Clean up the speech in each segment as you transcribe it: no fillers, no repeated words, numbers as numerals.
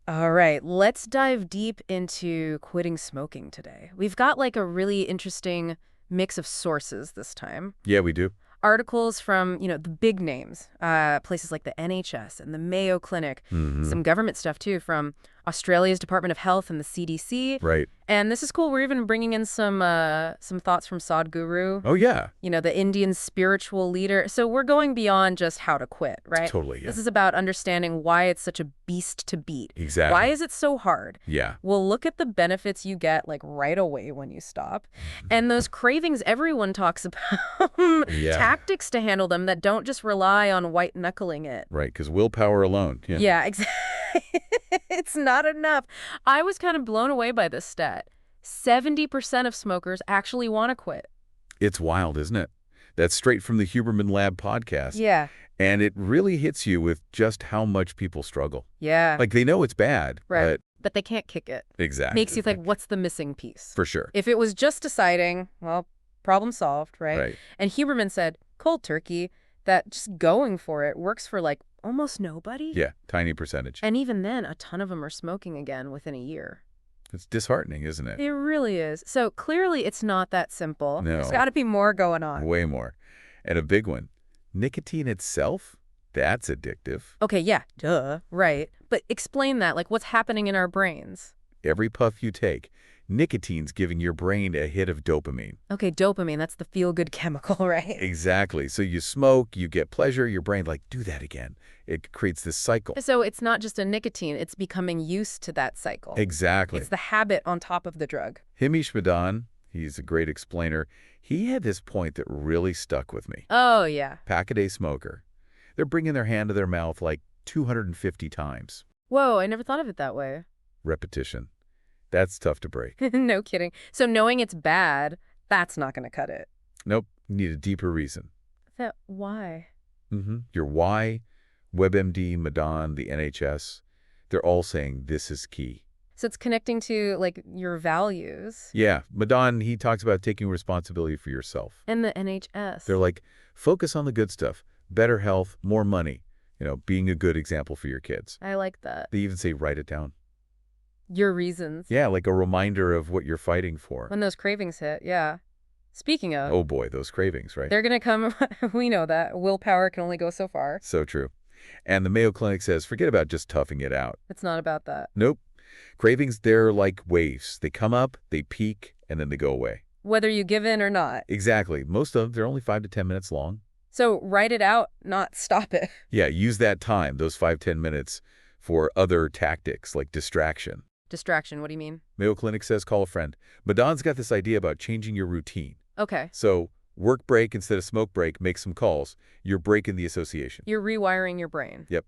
All right, let's dive deep into quitting smoking today. We've got like a really interesting mix of sources this time. Yeah, we do. Articles from, the big names, places like the NHS and the Mayo Clinic, Mm-hmm. some government stuff too from Australia's Department of Health and the CDC. Right. And this is cool. We're even bringing in some thoughts from Sadhguru, Oh, yeah. the Indian spiritual leader. So we're going beyond just how to quit, right? Totally, yeah. This is about understanding why it's such a beast to beat. Exactly. Why is it so hard? Yeah. We'll look at the benefits you get like right away when you stop. And those cravings everyone talks about. Yeah. Tactics to handle them that don't just rely on white knuckling it. Right, because willpower alone. Yeah. Yeah, exactly. It's not enough. I was kind of blown away by this stat. 70% of smokers actually want to quit. It's wild, isn't it? That's straight from the Huberman Lab podcast. Yeah. And it really hits you with just how much people struggle. Yeah. Like, they know it's bad, right. But they can't kick it. Exactly. Makes you think, what's the missing piece? For sure. If it was just deciding, well, problem solved, right? Right. And Huberman said, cold turkey, that just going for it works for like almost nobody. Yeah, tiny percentage. And even then, a ton of them are smoking again within a year. It's disheartening, isn't it? It really is. So clearly it's not that simple. No. There's got to be more going on. Way more. And a big one. Nicotine itself, that's addictive. Okay, yeah, duh, right. But explain that, like what's happening in our brains. Every puff you take, nicotine's giving your brain a hit of dopamine. Okay, dopamine, that's the feel-good chemical, right? Exactly. So you smoke, you get pleasure, your brain like, do that again. It creates this cycle. So it's not just a nicotine, it's becoming used to that cycle. Exactly. It's the habit on top of the drug. Himish Madan, he's a great explainer. He had this point that really stuck with me. Oh, yeah. Pack-a-day smoker. They're bringing their hand to their mouth like 250 times. Whoa, I never thought of it that way. Repetition. That's tough to break. No kidding. So knowing it's bad, that's not going to cut it. Nope. You need a deeper reason. Why? Your why, WebMD, Madan, the NHS, they're all saying this is key. So it's connecting to, like, your values. Yeah. Madan, he talks about taking responsibility for yourself. And the NHS. They're like, focus on the good stuff. Better health, more money. Being a good example for your kids. I like that. They even say write it down. Your reasons. Yeah, like a reminder of what you're fighting for. When those cravings hit, yeah. Speaking of. Oh boy, those cravings, right? They're going to come. We know that. Willpower can only go so far. So true. And the Mayo Clinic says, forget about just toughing it out. It's not about that. Nope. Cravings, they're like waves. They come up, they peak, and then they go away. Whether you give in or not. Exactly. Most of them, they're only 5 to 10 minutes long. So write it out, not stop it. Yeah, use that time, those 5-10 minutes, for other tactics like distraction. Distraction, what do you mean? Mayo Clinic says call a friend. Madan's got this idea about changing your routine. Okay. So work break instead of smoke break, make some calls. You're breaking the association. You're rewiring your brain. Yep.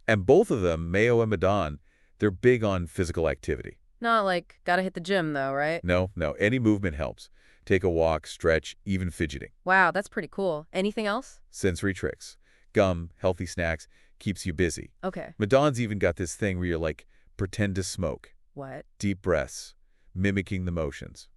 And both of them, Mayo and Madan, they're big on physical activity. Not like, gotta hit the gym though, right? No. Any movement helps. Take a walk, stretch, even fidgeting. Wow, that's pretty cool. Anything else? Sensory tricks. Gum, healthy snacks, keeps you busy. Okay. Madan's even got this thing where you're like, pretend to smoke. What? Deep breaths, mimicking the motions.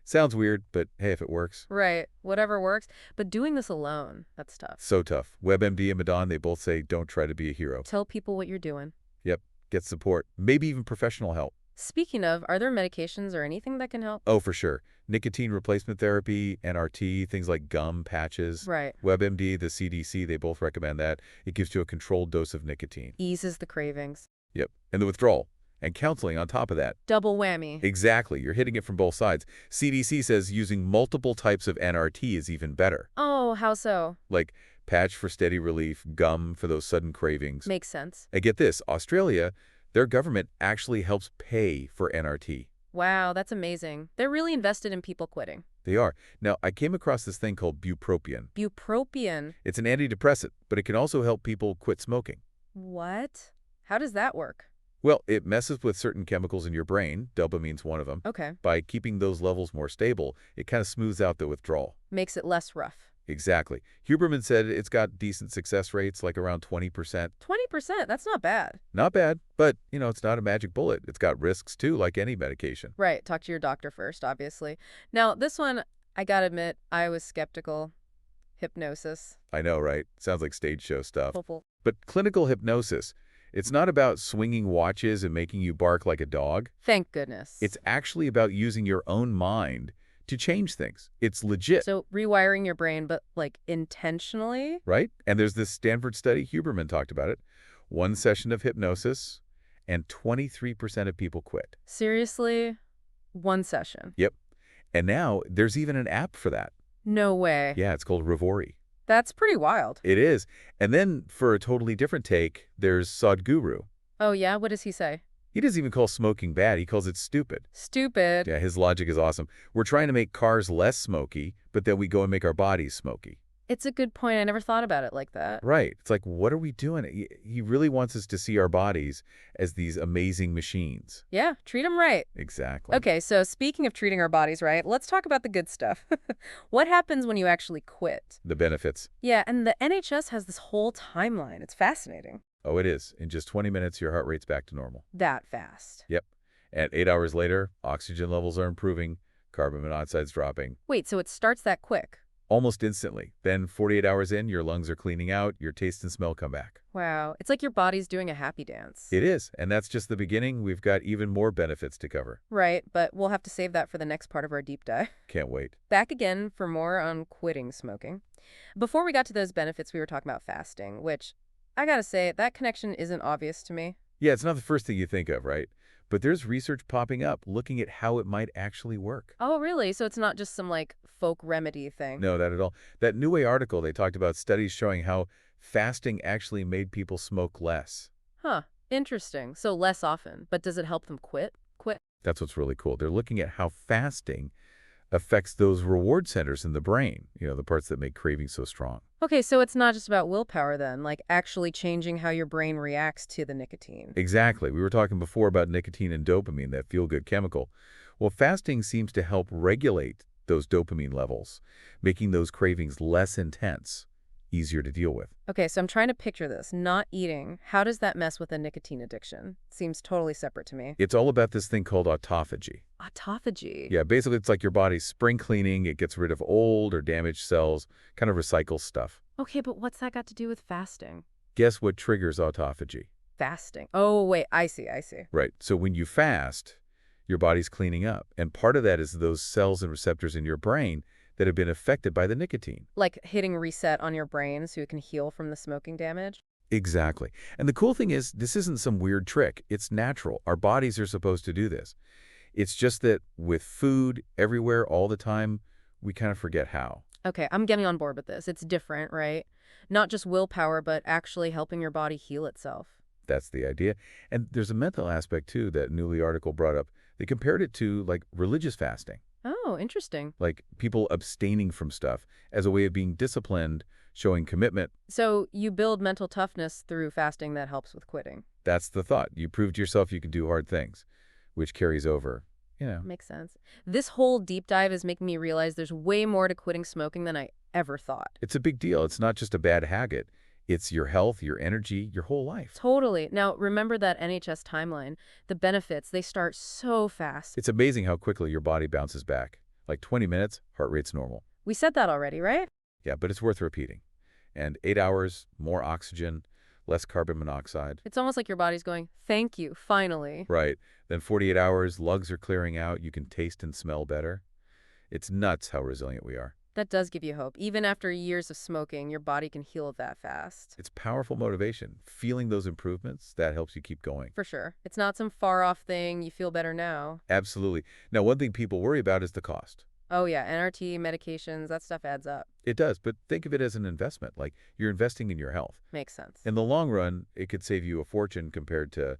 Sounds weird, but hey, if it works. Right. Whatever works. But doing this alone, that's tough. So tough. WebMD and Madan, they both say don't try to be a hero. Tell people what you're doing. Yep. Get support. Maybe even professional help. Speaking of, are there medications or anything that can help? Oh, for sure. Nicotine replacement therapy, NRT, things like gum, patches. Right. WebMD, the CDC, they both recommend that. It gives you a controlled dose of nicotine. Eases the cravings. Yep. And the withdrawal. And counseling on top of that. Double whammy. Exactly. You're hitting it from both sides. CDC says using multiple types of NRT is even better. Oh, how so? Like patch for steady relief, gum for those sudden cravings. Makes sense. And get this, Australia, their government actually helps pay for NRT. Wow, that's amazing. They're really invested in people quitting. They are. Now, I came across this thing called bupropion. Bupropion? It's an antidepressant, but it can also help people quit smoking. What? How does that work? Well, it messes with certain chemicals in your brain. Dopamine's one of them. Okay. By keeping those levels more stable, it kind of smooths out the withdrawal. Makes it less rough. Exactly. Huberman said it's got decent success rates, like around 20%. 20%? That's not bad. Not bad, but, it's not a magic bullet. It's got risks, too, like any medication. Right. Talk to your doctor first, obviously. Now, this one, I gotta admit, I was skeptical. Hypnosis. I know, right? Sounds like stage show stuff. Hopeful. But clinical hypnosis, It's not about swinging watches and making you bark like a dog. Thank goodness. It's actually about using your own mind to change things. It's legit. So rewiring your brain, but like intentionally? Right? And there's this Stanford study, Huberman talked about it. One session of hypnosis, and 23% of people quit. Seriously? One session? Yep. And now there's even an app for that. No way. Yeah, it's called Revori. That's pretty wild. It is. And then for a totally different take, there's Sadhguru. Oh yeah? What does he say? He doesn't even call smoking bad. He calls it stupid. Stupid. Yeah, his logic is awesome. We're trying to make cars less smoky, but then we go and make our bodies smoky. It's a good point. I never thought about it like that. Right. It's like, what are we doing? He really wants us to see our bodies as these amazing machines. Yeah, treat them right. Exactly. Okay, so speaking of treating our bodies right, let's talk about the good stuff. What happens when you actually quit? The benefits. Yeah, and the NHS has this whole timeline. It's fascinating. Oh, it is. In just 20 minutes, your heart rate's back to normal. That fast. Yep. And 8 hours later, oxygen levels are improving, carbon monoxide's dropping. Wait, so it starts that quick? Almost instantly. Then 48 hours in, your lungs are cleaning out, your taste and smell come back. Wow, it's like your body's doing a happy dance. It is, and that's just the beginning. We've got even more benefits to cover. Right, but we'll have to save that for the next part of our deep dive. Can't wait. Back again for more on quitting smoking. Before we got to those benefits, we were talking about fasting, which, I gotta say, that connection isn't obvious to me. Yeah, it's not the first thing you think of, right? But there's research popping up looking at how it might actually work. Oh, really? So it's not just some, like, folk remedy thing? No, not at all. That New Way article, they talked about studies showing how fasting actually made people smoke less. Huh. Interesting. So less often. But does it help them quit? That's what's really cool. They're looking at how fasting affects those reward centers in the brain, the parts that make cravings so strong. Okay, so it's not just about willpower then, like actually changing how your brain reacts to the nicotine. Exactly. We were talking before about nicotine and dopamine, that feel-good chemical. Well, fasting seems to help regulate those dopamine levels, making those cravings less intense, easier to deal with. Okay, so I'm trying to picture this. Not eating. How does that mess with a nicotine addiction? Seems totally separate to me. It's all about this thing called autophagy. Autophagy? Yeah, basically it's like your body's spring cleaning. It gets rid of old or damaged cells, kind of recycles stuff. Okay, but what's that got to do with fasting? Guess what triggers autophagy? Fasting. Oh, wait, I see. Right. So when you fast, your body's cleaning up. And part of that is those cells and receptors in your brain that have been affected by the nicotine. Like hitting reset on your brain so it can heal from the smoking damage? Exactly. And the cool thing is, this isn't some weird trick. It's natural. Our bodies are supposed to do this. It's just that with food everywhere all the time, we kind of forget how. Okay, I'm getting on board with this. It's different, right? Not just willpower, but actually helping your body heal itself. That's the idea. And there's a mental aspect, too, that Newly article brought up. They compared it to, like, religious fasting. Oh, interesting. Like people abstaining from stuff as a way of being disciplined, showing commitment. So you build mental toughness through fasting that helps with quitting. That's the thought. You prove to yourself you can do hard things, which carries over, Makes sense. This whole deep dive is making me realize there's way more to quitting smoking than I ever thought. It's a big deal. It's not just a bad habit. It's your health, your energy, your whole life. Totally. Now, remember that NHS timeline. The benefits, they start so fast. It's amazing how quickly your body bounces back. Like 20 minutes, heart rate's normal. We said that already, right? Yeah, but it's worth repeating. And 8 hours, more oxygen, less carbon monoxide. It's almost like your body's going, thank you, finally. Right. Then 48 hours, lungs are clearing out, you can taste and smell better. It's nuts how resilient we are. That does give you hope. Even after years of smoking, your body can heal that fast. It's powerful motivation. Feeling those improvements, that helps you keep going. For sure. It's not some far-off thing. You feel better now. Absolutely. Now, one thing people worry about is the cost. Oh, yeah. NRT, medications, that stuff adds up. It does, but think of it as an investment. Like you're investing in your health. Makes sense. In the long run, it could save you a fortune compared to,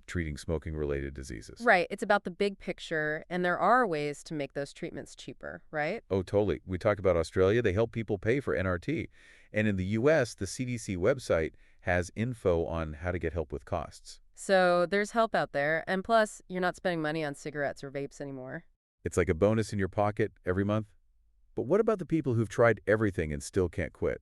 treating smoking-related diseases. Right. It's about the big picture, and there are ways to make those treatments cheaper, right? Oh, totally. We talked about Australia. They help people pay for NRT. And in the U.S., the CDC website has info on how to get help with costs. So there's help out there, and plus, you're not spending money on cigarettes or vapes anymore. It's like a bonus in your pocket every month. But what about the people who've tried everything and still can't quit?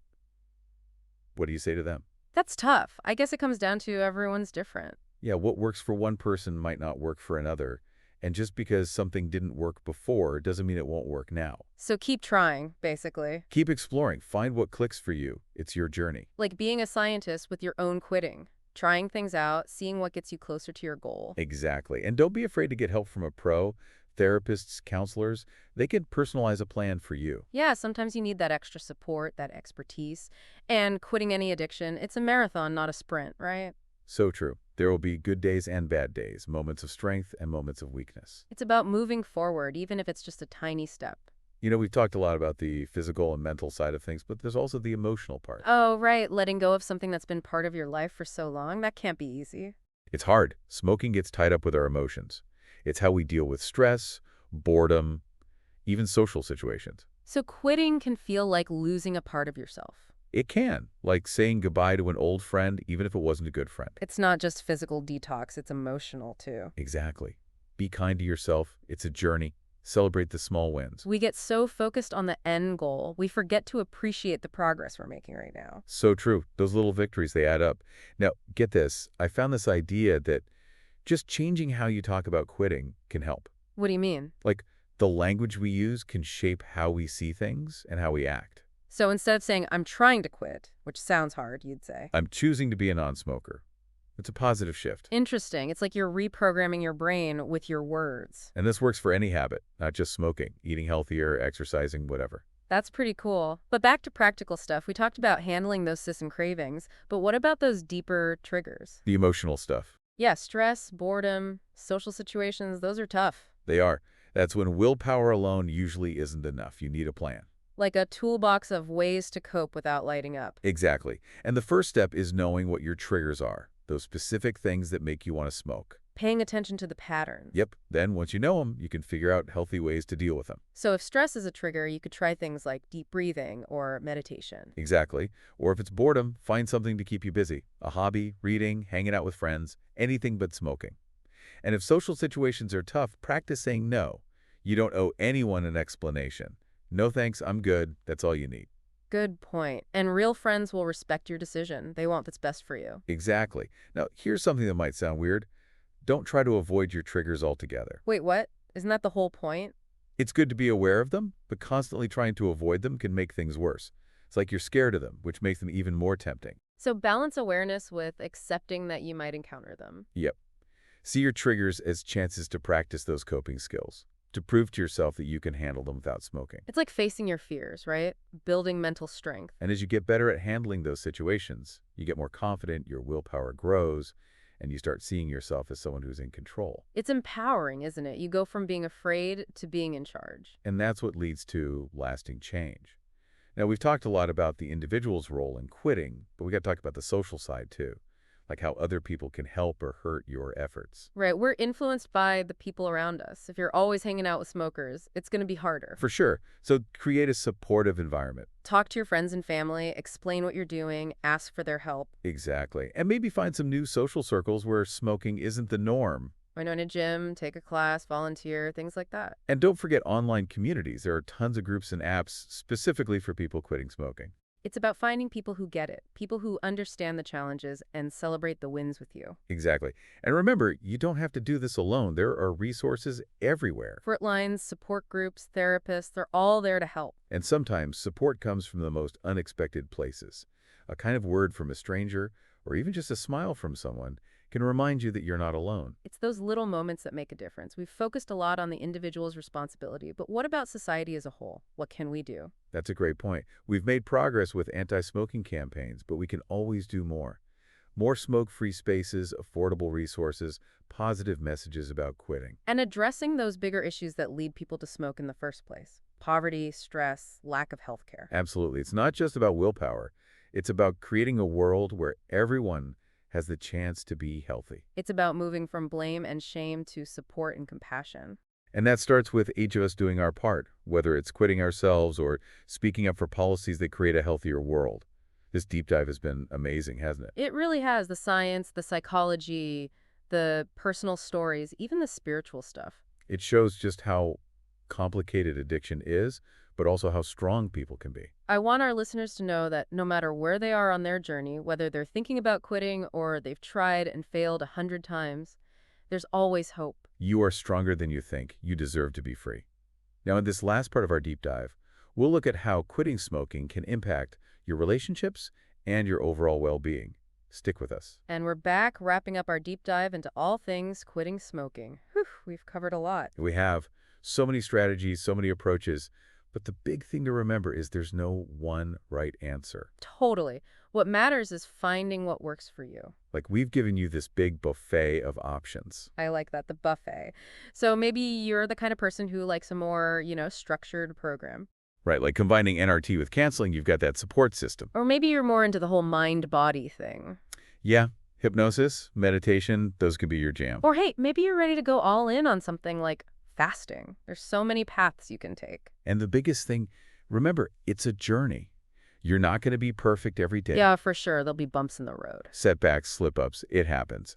What do you say to them? That's tough. I guess it comes down to everyone's different. Yeah, what works for one person might not work for another. And just because something didn't work before doesn't mean it won't work now. So keep trying, basically. Keep exploring. Find what clicks for you. It's your journey. Like being a scientist with your own quitting. Trying things out, seeing what gets you closer to your goal. Exactly. And don't be afraid to get help from a pro. Therapists, counselors, they can personalize a plan for you. Yeah, sometimes you need that extra support, that expertise. And quitting any addiction, it's a marathon, not a sprint, right? So true. There will be good days and bad days, moments of strength and moments of weakness. It's about moving forward, even if it's just a tiny step. You know, we've talked a lot about the physical and mental side of things, but there's also the emotional part. Oh, right, letting go of something that's been part of your life for so long, that can't be easy. It's hard. Smoking gets tied up with our emotions. It's how we deal with stress, boredom, even social situations. So quitting can feel like losing a part of yourself. It can, like saying goodbye to an old friend, even if it wasn't a good friend. It's not just physical detox, it's emotional too. Exactly. Be kind to yourself. It's a journey. Celebrate the small wins. We get so focused on the end goal, we forget to appreciate the progress we're making right now. So true. Those little victories, they add up. Now, get this. I found this idea that just changing how you talk about quitting can help. What do you mean? Like, the language we use can shape how we see things and how we act. So instead of saying, I'm trying to quit, which sounds hard, you'd say. I'm choosing to be a non-smoker. It's a positive shift. Interesting. It's like you're reprogramming your brain with your words. And this works for any habit, not just smoking, eating healthier, exercising, whatever. That's pretty cool. But back to practical stuff. We talked about handling those cysts and cravings, but what about those deeper triggers? The emotional stuff. Yeah, stress, boredom, social situations, those are tough. They are. That's when willpower alone usually isn't enough. You need a plan. Like a toolbox of ways to cope without lighting up. Exactly. And the first step is knowing what your triggers are, those specific things that make you want to smoke. Paying attention to the patterns. Yep. Then once you know them, you can figure out healthy ways to deal with them. So if stress is a trigger, you could try things like deep breathing or meditation. Exactly. Or if it's boredom, find something to keep you busy. A hobby, reading, hanging out with friends, anything but smoking. And if social situations are tough, practice saying no. You don't owe anyone an explanation. No thanks, I'm good. That's all you need. Good point. And real friends will respect your decision. They want what's best for you. Exactly. Now, here's something that might sound weird. Don't try to avoid your triggers altogether. Wait, what? Isn't that the whole point? It's good to be aware of them, but constantly trying to avoid them can make things worse. It's like you're scared of them, which makes them even more tempting. So balance awareness with accepting that you might encounter them. Yep. See your triggers as chances to practice those coping skills, to prove to yourself that you can handle them without smoking. It's like facing your fears, right? Building mental strength. And as you get better at handling those situations, you get more confident, your willpower grows, and you start seeing yourself as someone who's in control. It's empowering, isn't it? You go from being afraid to being in charge. And that's what leads to lasting change. Now, we've talked a lot about the individual's role in quitting, but we got to talk about the social side too, like how other people can help or hurt your efforts. Right, we're influenced by the people around us. If you're always hanging out with smokers, it's going to be harder. For sure. So create a supportive environment. Talk to your friends and family, explain what you're doing, ask for their help. Exactly. And maybe find some new social circles where smoking isn't the norm. Join a gym, take a class, volunteer, things like that. And don't forget online communities. There are tons of groups and apps specifically for people quitting smoking. It's about finding people who get it, people who understand the challenges and celebrate the wins with you. Exactly. And remember, you don't have to do this alone. There are resources everywhere. Frontlines, support groups, therapists, they're all there to help. And sometimes support comes from the most unexpected places. A kind of word from a stranger, or even just a smile from someone, can remind you that you're not alone. It's those little moments that make a difference. We've focused a lot on the individual's responsibility, but what about society as a whole? What can we do? That's a great point. We've made progress with anti-smoking campaigns, but we can always do more. More smoke-free spaces, affordable resources, positive messages about quitting. And addressing those bigger issues that lead people to smoke in the first place. Poverty, stress, lack of health care. Absolutely. It's not just about willpower. It's about creating a world where everyone has the chance to be healthy. It's about moving from blame and shame to support and compassion. And that starts with each of us doing our part, whether it's quitting ourselves or speaking up for policies that create a healthier world. This deep dive has been amazing, hasn't it? It really has. The science, the psychology, the personal stories, even the spiritual stuff. It shows just how complicated addiction is, but also how strong people can be. I want our listeners to know that no matter where they are on their journey, whether they're thinking about quitting or they've tried and failed 100 times, there's always hope. You are stronger than you think. You deserve to be free. Now, in this last part of our deep dive, we'll look at how quitting smoking can impact your relationships and your overall well-being. Stick with us. And we're back wrapping up our deep dive into all things quitting smoking. Whew, we've covered a lot. We have so many strategies, so many approaches, but the big thing to remember is there's no one right answer. Totally. What matters is finding what works for you. Like, we've given you this big buffet of options. I like that, the buffet. So maybe you're the kind of person who likes a more, structured program. Right, like combining NRT with canceling, you've got that support system. Or maybe you're more into the whole mind-body thing. Yeah, hypnosis, meditation, those could be your jam. Or hey, maybe you're ready to go all in on something like fasting. There's so many paths you can take. And the biggest thing, remember, it's a journey. You're not going to be perfect every day. Yeah, for sure. There'll be bumps in the road. Setbacks, slip-ups, it happens.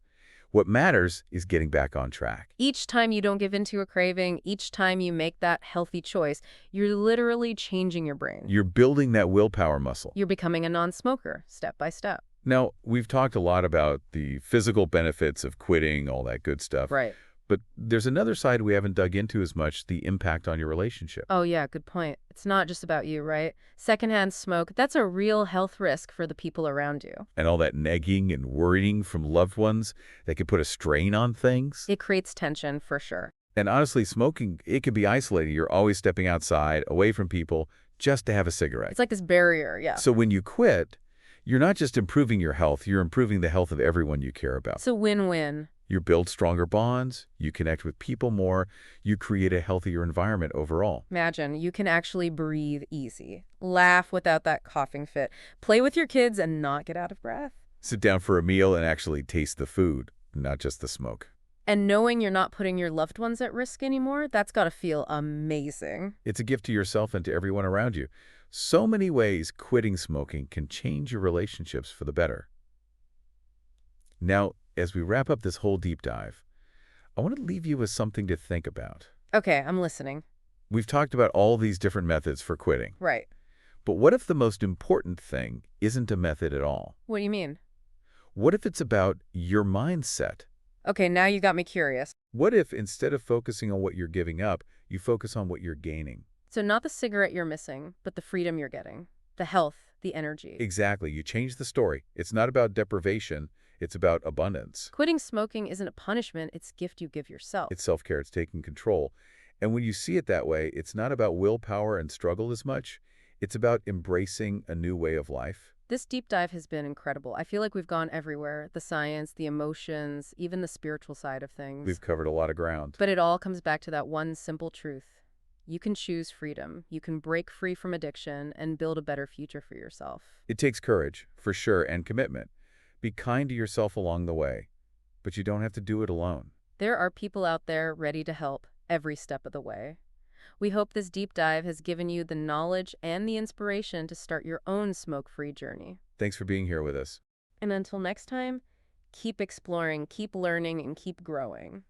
What matters is getting back on track. Each time you don't give in to a craving, each time you make that healthy choice, you're literally changing your brain. You're building that willpower muscle. You're becoming a non-smoker, step by step. Now, we've talked a lot about the physical benefits of quitting, all that good stuff. Right. But there's another side we haven't dug into as much, the impact on your relationship. Oh, yeah, good point. It's not just about you, right? Secondhand smoke, that's a real health risk for the people around you. And all that nagging and worrying from loved ones that can put a strain on things. It creates tension, for sure. And honestly, smoking, it can be isolating. You're always stepping outside, away from people, just to have a cigarette. It's like this barrier, yeah. So when you quit, you're not just improving your health, you're improving the health of everyone you care about. It's a win-win. You build stronger bonds, you connect with people more, you create a healthier environment overall. Imagine you can actually breathe easy, laugh without that coughing fit, play with your kids and not get out of breath. Sit down for a meal and actually taste the food, not just the smoke. And knowing you're not putting your loved ones at risk anymore, that's got to feel amazing. It's a gift to yourself and to everyone around you. So many ways quitting smoking can change your relationships for the better. Now, as we wrap up this whole deep dive, I want to leave you with something to think about. Okay, I'm listening. We've talked about all these different methods for quitting. Right. But what if the most important thing isn't a method at all? What do you mean? What if it's about your mindset? Okay, now you got me curious. What if instead of focusing on what you're giving up, you focus on what you're gaining? So not the cigarette you're missing, but the freedom you're getting, the health, the energy. Exactly. You change the story. It's not about deprivation. It's about abundance. Quitting smoking isn't a punishment, it's a gift you give yourself. It's self-care. It's taking control. And when you see it that way, it's not about willpower and struggle as much. It's about embracing a new way of life. This deep dive has been incredible. I feel like we've gone everywhere. The science, the emotions, even the spiritual side of things. We've covered a lot of ground. But it all comes back to that one simple truth. You can choose freedom. You can break free from addiction and build a better future for yourself. It takes courage, for sure, and commitment. Be kind to yourself along the way, but you don't have to do it alone. There are people out there ready to help every step of the way. We hope this deep dive has given you the knowledge and the inspiration to start your own smoke-free journey. Thanks for being here with us. And until next time, keep exploring, keep learning, and keep growing.